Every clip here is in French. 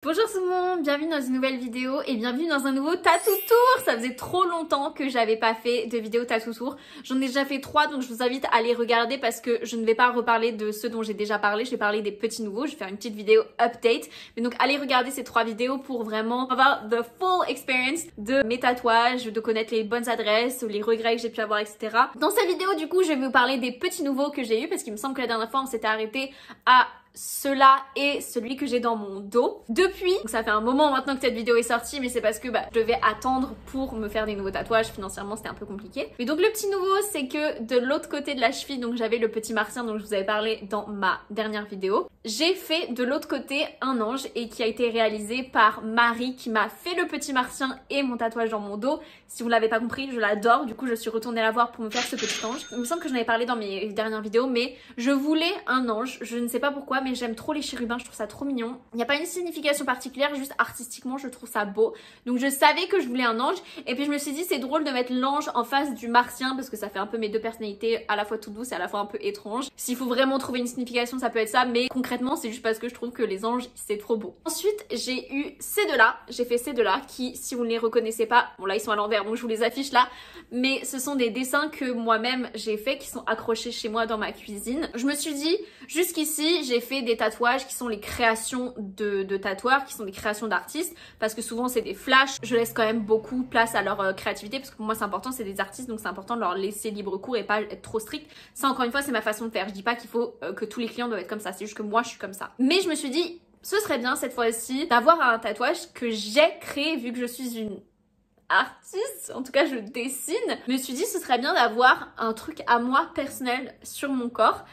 Bonjour tout le monde, bienvenue dans une nouvelle vidéo et bienvenue dans un nouveau tattoo tour. Ça faisait trop longtemps que j'avais pas fait de vidéo tattoo tour. J'en ai déjà fait 3, donc je vous invite à les regarder parce que je ne vais pas reparler de ceux dont j'ai déjà parlé. Je vais parler des petits nouveaux, je vais faire une petite vidéo update. Mais donc allez regarder ces 3 vidéos pour vraiment avoir the full experience de mes tatouages, de connaître les bonnes adresses, les regrets que j'ai pu avoir, etc. Dans cette vidéo du coup je vais vous parler des petits nouveaux que j'ai eu parce qu'il me semble que la dernière fois on s'était arrêté à cela et celui que j'ai dans mon dos. Depuis, donc ça fait un moment maintenant que cette vidéo est sortie, mais c'est parce que je devais attendre pour me faire des nouveaux tatouages. Financièrement c'était un peu compliqué. Mais donc le petit nouveau, c'est que de l'autre côté de la cheville, donc j'avais le petit martien dont je vous avais parlé dans ma dernière vidéo, j'ai fait de l'autre côté un ange et qui a été réalisé par Marie qui m'a fait le petit martien et mon tatouage dans mon dos. Si vous l'avez pas compris, je l'adore. Du coup je suis retournée la voir pour me faire ce petit ange. Il me semble que j'en avais parlé dans mes dernières vidéos, mais je voulais un ange. Je ne sais pas pourquoi, mais j'aime trop les chérubins, je trouve ça trop mignon. Il n'y a pas une signification particulière, juste artistiquement je trouve ça beau. Donc je savais que je voulais un ange et puis je me suis dit c'est drôle de mettre l'ange en face du martien parce que ça fait un peu mes deux personnalités à la fois toutes douces et à la fois un peu étranges. S'il faut vraiment trouver une signification ça peut être ça, mais concrètement c'est juste parce que je trouve que les anges c'est trop beau. Ensuite j'ai eu ces deux-là, j'ai fait ces deux-là qui, si vous ne les reconnaissez pas, bon là ils sont à l'envers donc je vous les affiche là, mais ce sont des dessins que moi-même j'ai fait qui sont accrochés chez moi dans ma cuisine. Je me suis dit jusqu'ici j'ai fait des tatouages qui sont les créations de tatoueurs, qui sont des créations d'artistes, parce que souvent c'est des flashs, je laisse quand même beaucoup place à leur créativité, parce que pour moi c'est important, c'est des artistes, donc c'est important de leur laisser libre cours et pas être trop strict. Ça encore une fois c'est ma façon de faire, je dis pas qu'il faut que tous les clients doivent être comme ça, c'est juste que moi je suis comme ça. Mais je me suis dit, ce serait bien cette fois-ci d'avoir un tatouage que j'ai créé, vu que je suis une artiste, en tout cas je dessine, je me suis dit ce serait bien d'avoir un truc à moi personnel sur mon corps.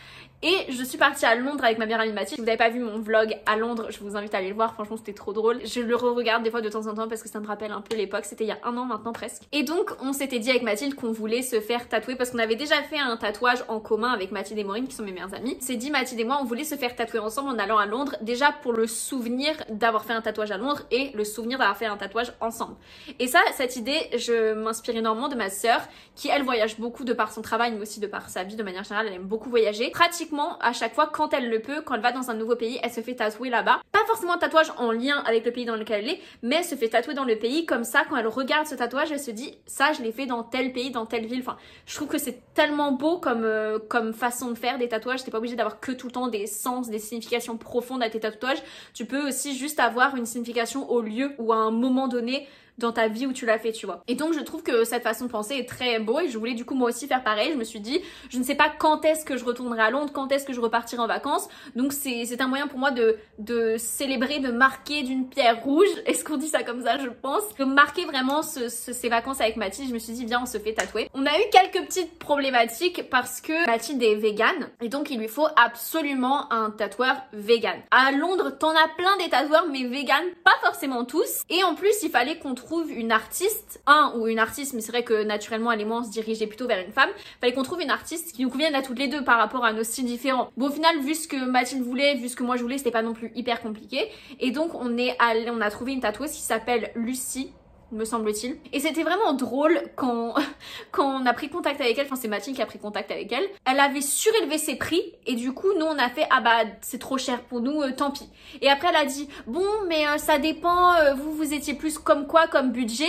Et je suis partie à Londres avec ma meilleure amie Mathilde. Si vous n'avez pas vu mon vlog à Londres, je vous invite à aller le voir, franchement c'était trop drôle. Je le re-regarde des fois de temps en temps parce que ça me rappelle un peu l'époque, c'était il y a un an maintenant presque. Et donc on s'était dit avec Mathilde qu'on voulait se faire tatouer parce qu'on avait déjà fait un tatouage en commun avec Mathilde et Maureen qui sont mes meilleures amies. On s'est dit Mathilde et moi on voulait se faire tatouer ensemble en allant à Londres, déjà pour le souvenir d'avoir fait un tatouage à Londres et le souvenir d'avoir fait un tatouage ensemble. Et ça, cette idée, je m'inspire énormément de ma sœur qui elle voyage beaucoup de par son travail mais aussi de par sa vie de manière générale, elle aime beaucoup voyager. Pratiquement à chaque fois quand elle le peut, quand elle va dans un nouveau pays, elle se fait tatouer là-bas. Pas forcément un tatouage en lien avec le pays dans lequel elle est, mais elle se fait tatouer dans le pays, comme ça quand elle regarde ce tatouage, elle se dit ça je l'ai fait dans tel pays, dans telle ville. Enfin, je trouve que c'est tellement beau comme façon de faire des tatouages. T'es pas obligé d'avoir que tout le temps des sens, des significations profondes à tes tatouages. Tu peux aussi juste avoir une signification au lieu ou à un moment donné dans ta vie où tu l'as fait, tu vois. Et donc je trouve que cette façon de penser est très beau et je voulais du coup moi aussi faire pareil. Je me suis dit, je ne sais pas quand est-ce que je retournerai à Londres, quand est-ce que je repartirai en vacances. Donc c'est un moyen pour moi de célébrer, de marquer d'une pierre rouge. Est-ce qu'on dit ça comme ça, je pense? De marquer vraiment ces vacances avec Mathilde. Je me suis dit, viens, on se fait tatouer. On a eu quelques petites problématiques parce que Mathilde est végane et donc il lui faut absolument un tatoueur vegan. À Londres, t'en as plein des tatoueurs mais vegan, pas forcément tous. Et en plus, il fallait qu'on trouve une artiste, ou une artiste, mais c'est vrai que naturellement elle et moi on se dirigeait plutôt vers une femme, fallait qu'on trouve une artiste qui nous convienne à toutes les deux par rapport à nos styles différents. Bon au final vu ce que Mathilde voulait, vu ce que moi je voulais, c'était pas non plus hyper compliqué et donc on a trouvé une tatoueuse qui s'appelle Lucie, me semble-t-il. Et c'était vraiment drôle quand on a pris contact avec elle, enfin c'est Mathilde qui a pris contact avec elle. Elle avait surélevé ses prix et du coup nous on a fait ah bah c'est trop cher pour nous, tant pis. Et après elle a dit bon mais ça dépend, vous étiez plus comme quoi comme budget.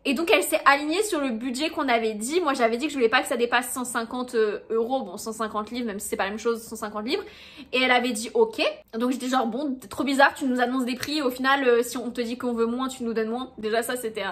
Et donc elle s'est alignée sur le budget qu'on avait dit. Moi j'avais dit que je voulais pas que ça dépasse 150 euros, bon 150 livres même si c'est pas la même chose, 150 livres. Et elle avait dit ok. Donc j'étais genre bon trop bizarre, tu nous annonces des prix, au final si on te dit qu'on veut moins tu nous donnes moins. Déjà ça c'était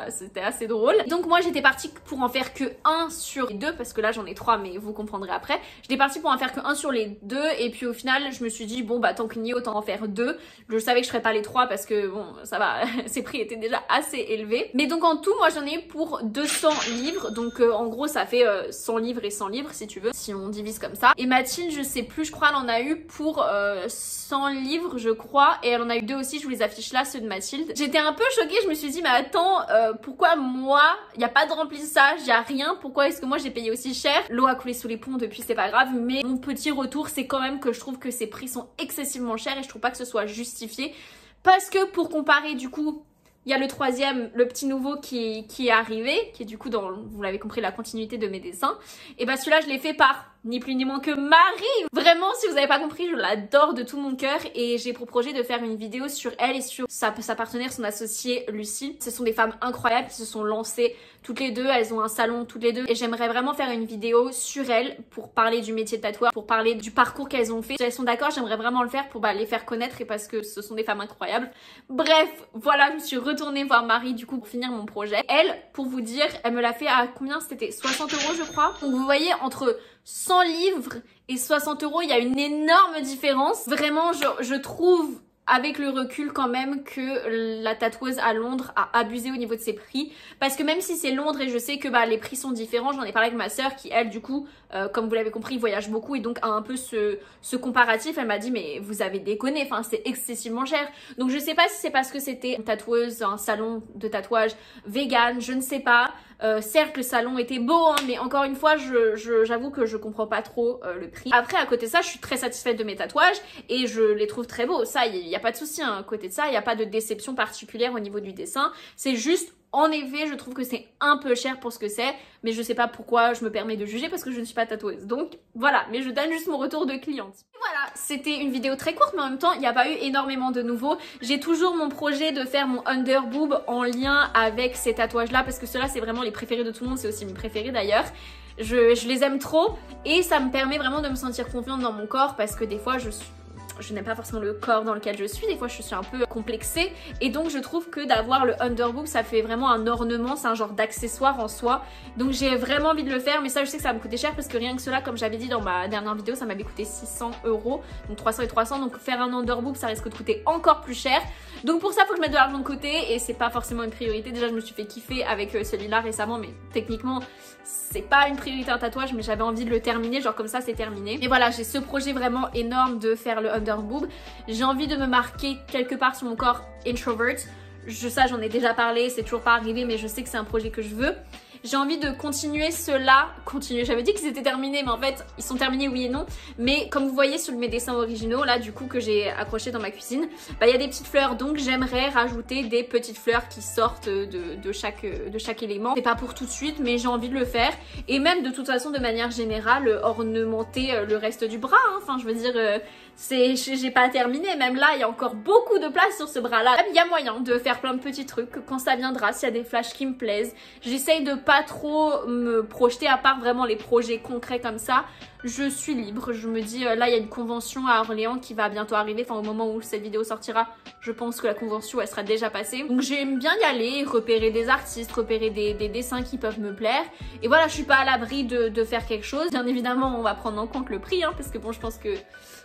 assez drôle. Donc moi j'étais partie pour en faire que un sur les deux parce que là j'en ai 3 mais vous comprendrez après. J'étais partie pour en faire que un sur les deux et puis au final je me suis dit bon bah tant qu'il y est autant en faire 2. Je savais que je ferais pas les 3 parce que bon ça va, ces prix étaient déjà assez élevés. Mais donc en tout moi j'en ai pour 200 livres, donc en gros ça fait 100 livres et 100 livres si tu veux, si on divise comme ça. Et Mathilde je sais plus, je crois elle en a eu pour 100 livres je crois, et elle en a eu 2 aussi, je vous les affiche là, ceux de Mathilde. J'étais un peu choquée, je me suis dit mais attends, pourquoi moi, il n'y a pas de remplissage, il n'y a rien, pourquoi est-ce que moi j'ai payé aussi cher? L'eau a coulé sous les ponts depuis, c'est pas grave, mais mon petit retour c'est quand même que je trouve que ces prix sont excessivement chers et je trouve pas que ce soit justifié, parce que pour comparer du coup il y a le troisième, le petit nouveau qui est arrivé, qui est du coup dans, vous l'avez compris, la continuité de mes dessins. Et bah celui-là je l'ai fait par ni plus ni moins que Marie. Vraiment, si vous avez pas compris, je l'adore de tout mon cœur et j'ai pour projet de faire une vidéo sur elle et sur sa partenaire, son associée Lucie. Ce sont des femmes incroyables qui se sont lancées toutes les deux, elles ont un salon toutes les deux et j'aimerais vraiment faire une vidéo sur elles pour parler du métier de tatoueur, pour parler du parcours qu'elles ont fait. Si elles sont d'accord, j'aimerais vraiment le faire pour les faire connaître et parce que ce sont des femmes incroyables. Bref, voilà, je me suis retournée voir Marie du coup pour finir mon projet. Elle, pour vous dire, elle me l'a fait à combien? C'était 60 € je crois. Donc vous voyez, entre 100 livres et 60 €, il y a une énorme différence. Vraiment, je trouve avec le recul quand même que la tatoueuse à Londres a abusé au niveau de ses prix, parce que même si c'est Londres et je sais que les prix sont différents, j'en ai parlé avec ma sœur qui elle du coup comme vous l'avez compris voyage beaucoup et donc a un peu ce comparatif. Elle m'a dit mais vous avez déconné, enfin c'est excessivement cher. Donc je sais pas si c'est parce que c'était une tatoueuse, un salon de tatouage vegan, je ne sais pas. Certes le salon était beau hein, mais encore une fois j'avoue que je comprends pas trop le prix. Après à côté de ça je suis très satisfaite de mes tatouages et je les trouve très beaux, ça il y a pas de souci hein. À côté de ça il n'y a pas de déception particulière au niveau du dessin, c'est juste en effet je trouve que c'est un peu cher pour ce que c'est, mais je sais pas pourquoi je me permets de juger parce que je ne suis pas tatoueuse, donc voilà, mais je donne juste mon retour de cliente. Voilà, c'était une vidéo très courte mais en même temps il n'y a pas eu énormément de nouveaux. J'ai toujours mon projet de faire mon under boob en lien avec ces tatouages là parce que ceux-là c'est vraiment les préférés de tout le monde, c'est aussi mes préférés d'ailleurs. Je les aime trop et ça me permet vraiment de me sentir confiante dans mon corps parce que des fois je n'aime pas forcément le corps dans lequel je suis, des fois je suis un peu complexée et donc je trouve que d'avoir le underboob ça fait vraiment un ornement, c'est un genre d'accessoire en soi, donc j'ai vraiment envie de le faire, mais ça je sais que ça va me coûter cher parce que rien que cela, comme j'avais dit dans ma dernière vidéo, ça m'avait coûté 600 €, donc 300 et 300, donc faire un underboob ça risque de coûter encore plus cher, donc pour ça faut que je mette de l'argent de côté et c'est pas forcément une priorité. Déjà je me suis fait kiffer avec celui-là récemment, mais techniquement c'est pas une priorité un tatouage, mais j'avais envie de le terminer, genre comme ça c'est terminé. Et voilà, j'ai ce projet vraiment énorme de faire le underboob. J'ai envie de me marquer quelque part sur mon corps introvert. Ça j'en ai déjà parlé, c'est toujours pas arrivé, mais je sais que c'est un projet que je veux. J'ai envie de continuer cela, j'avais dit qu'ils étaient terminés mais en fait ils sont terminés oui et non, mais comme vous voyez sur mes dessins originaux là du coup que j'ai accroché dans ma cuisine, il y a des petites fleurs, donc j'aimerais rajouter des petites fleurs qui sortent de chaque élément. C'est pas pour tout de suite mais j'ai envie de le faire et même de toute façon de manière générale ornementer le reste du bras hein. Enfin je veux dire j'ai pas terminé, même là il y a encore beaucoup de place sur ce bras là. Il y a moyen de faire plein de petits trucs quand ça viendra, s'il y a des flashs qui me plaisent. J'essaye de pas trop me projeter à part vraiment les projets concrets comme ça. Je suis libre, je me dis là il y a une convention à Orléans qui va bientôt arriver, enfin au moment où cette vidéo sortira je pense que la convention elle sera déjà passée, donc j'aime bien y aller, repérer des artistes, repérer des dessins qui peuvent me plaire et voilà, je suis pas à l'abri de faire quelque chose. Bien évidemment on va prendre en compte le prix hein, parce que bon je pense que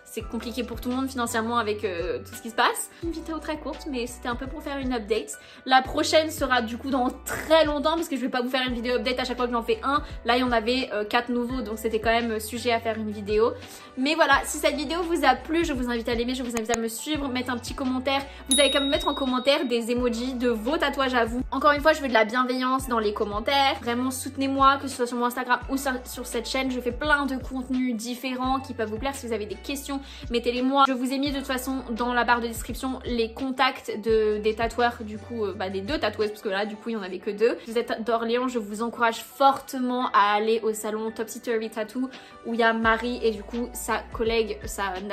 c'est compliqué pour tout le monde financièrement avec tout ce qui se passe. Une vidéo très courte mais c'était un peu pour faire une update. La prochaine sera du coup dans très longtemps parce que je vais pas vous faire une vidéo update à chaque fois que j'en fais un. Là il y en avait 4 nouveaux donc c'était quand même sujet à faire une vidéo. Mais voilà, si cette vidéo vous a plu, je vous invite à l'aimer, je vous invite à me suivre, mettre un petit commentaire. Vous allez quand même mettre en commentaire des emojis de vos tatouages à vous. Encore une fois, je veux de la bienveillance dans les commentaires. Vraiment soutenez-moi, que ce soit sur mon Instagram ou sur cette chaîne. Je fais plein de contenus différents qui peuvent vous plaire. Si vous avez des questions, mettez-les moi. Je vous ai mis de toute façon dans la barre de description les contacts des tatoueurs, du coup, des 2 tatoueuses, parce que là, du coup, il n'y en avait que 2. Si vous êtes d'Orléans, je vous encourage fortement à aller au salon Topsy Turvy Tattoo où il y a Marie et du coup sa collègue,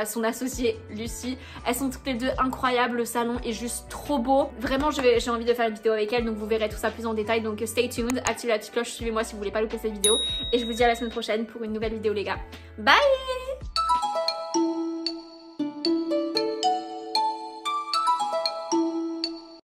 son associée Lucie. Elles sont toutes les 2 incroyables, le salon est juste trop beau. Vraiment j'ai envie de faire une vidéo avec elles, donc vous verrez tout ça plus en détail, donc stay tuned, activez la petite cloche, suivez-moi si vous voulez pas louper cette vidéo et je vous dis à la semaine prochaine pour une nouvelle vidéo les gars. Bye!